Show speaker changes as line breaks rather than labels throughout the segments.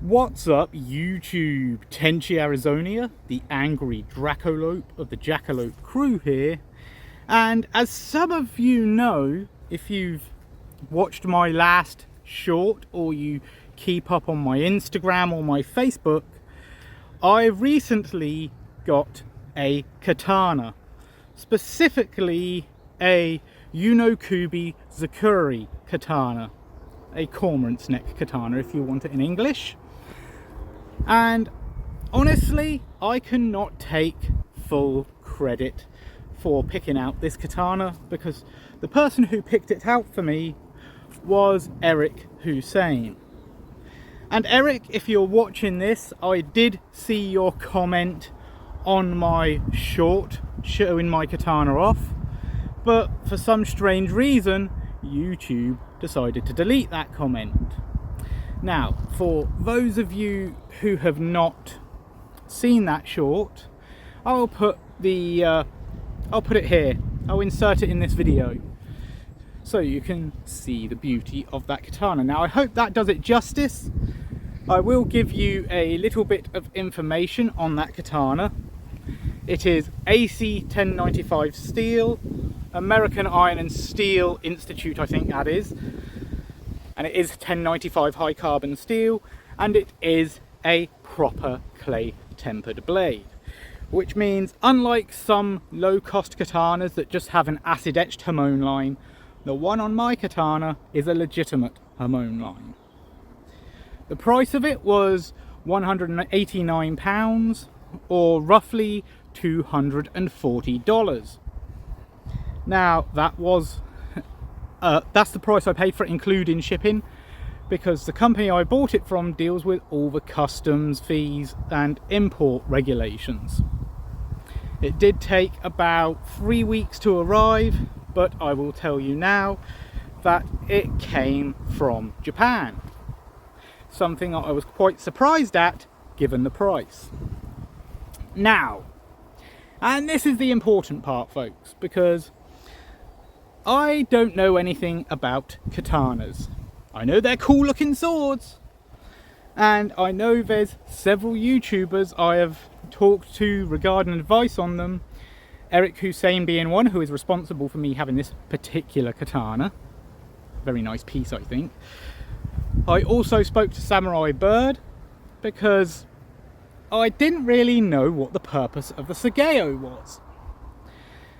What's up, YouTube? Tenchi Arizonia, the angry Dracolope of the Jackalopecrew here. And as some of you know, if you've watched my last short or you keep up on my Instagram or my Facebook, I recently got a katana, specifically a Unokubi-Zukuri Katana, a cormorant's neck katana if you want it in English. And honestly, I cannot take full credit for picking out this katana because the person who picked it out for me was Eric Hussein. And Eric, if you're watching this, I did see your comment on my short showing my katana off, but for some strange reason YouTube decided to delete that comment. Now, for those of you who have not seen that short, I'll put it here. I'll insert it in this video so you can see the beauty of that katana. Now, I hope that does it justice. I will give you a little bit of information on that katana. It is AC 1095 steel, American Iron and Steel Institute, I think that is. And it is 1095 high carbon steel, and it is a proper clay tempered blade, which means unlike some low cost katanas that just have an acid etched hamon line, the one on my katana is a legitimate hamon line. The price of it was £189, or roughly $240. Now that's the price I paid for it, including shipping, because the company I bought it from deals with all the customs fees and import regulations. It did take about 3 weeks to arrive, but I will tell you now that it came from Japan. Something I was quite surprised at given the price. Now, and this is the important part, folks, because I don't know anything about katanas. I know they're cool looking swords, and I know there's several YouTubers I have talked to regarding advice on them, Eric Hussein being one, who is responsible for me having this particular katana. Very nice piece, I think. I also spoke to Samurai Bird because I didn't really know what the purpose of the Sageo was.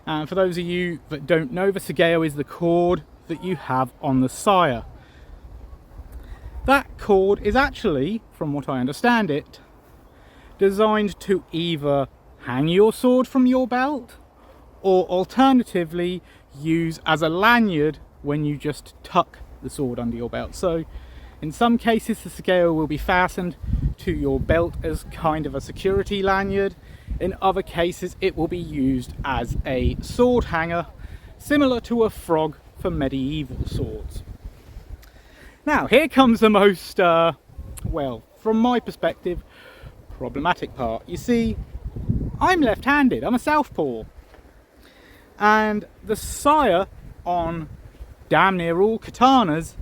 And for those of you that don't know, the Sageo is the cord that you have on the sire. That cord is actually, from what I understand it, designed to either hang your sword from your belt or alternatively use as a lanyard when you just tuck the sword under your belt. So in some cases the Sageo will be fastened to your belt as kind of a security lanyard. In other cases it will be used as a sword hanger, similar to a frog for medieval swords. Now here comes the most, well, from my perspective, problematic part. You see, I'm left-handed, I'm a southpaw, and the sire on damn near all katanas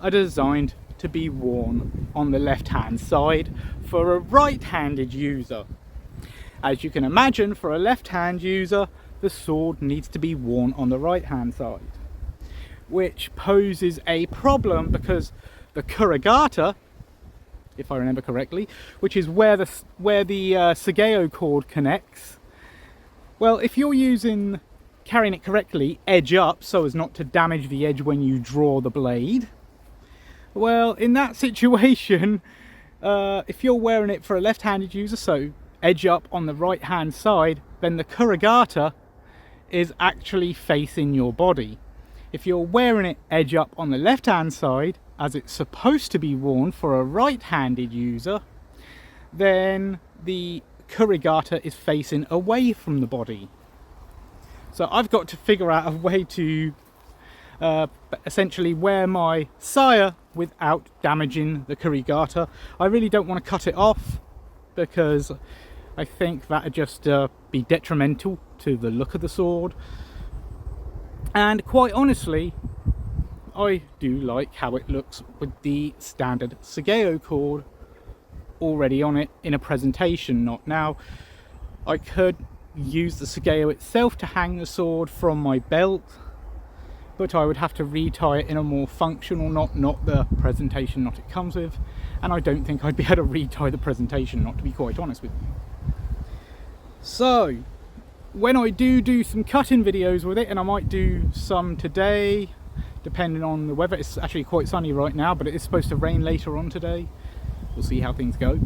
are designed to be worn on the left-hand side for a right-handed user. As you can imagine, for a left-hand user, the sword needs to be worn on the right-hand side, which poses a problem because the kurigata, if I remember correctly, which is where the Sageo cord connects, well, if you're carrying it correctly, edge up so as not to damage the edge when you draw the blade, well, in that situation, if you're wearing it for a left-handed user, so edge up on the right hand side, then the kurigata is actually facing your body. If you're wearing it edge up on the left hand side, as it's supposed to be worn for a right handed user, then the kurigata is facing away from the body. So I've got to figure out a way to essentially wear my sire without damaging the kurigata. I really don't want to cut it off because I think that would just be detrimental to the look of the sword. And quite honestly, I do like how it looks with the standard Sageo cord already on it in a presentation knot. Now, I could use the Sageo itself to hang the sword from my belt, but I would have to retie it in a more functional knot, not the presentation knot it comes with, and I don't think I'd be able to retie the presentation knot, to be quite honest with you. So, when I do some cutting videos with it, and I might do some today, depending on the weather. It's actually quite sunny right now, but it is supposed to rain later on today. We'll see how things go.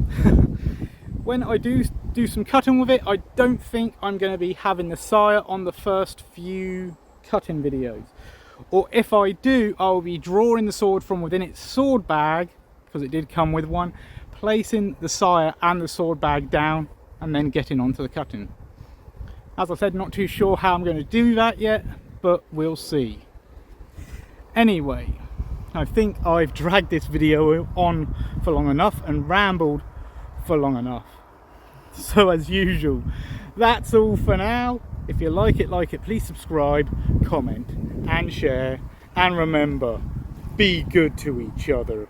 When I do some cutting with it, I don't think I'm going to be having the sire on the first few cutting videos. Or if I do, I'll be drawing the sword from within its sword bag, because it did come with one, placing the sire and the sword bag down, and then getting onto the cutting. As I said, not too sure how I'm going to do that yet, but we'll see. Anyway, I think I've dragged this video on for long enough and rambled for long enough. So as usual, that's all for now. If you like it, please subscribe, comment and share, and remember, be good to each other.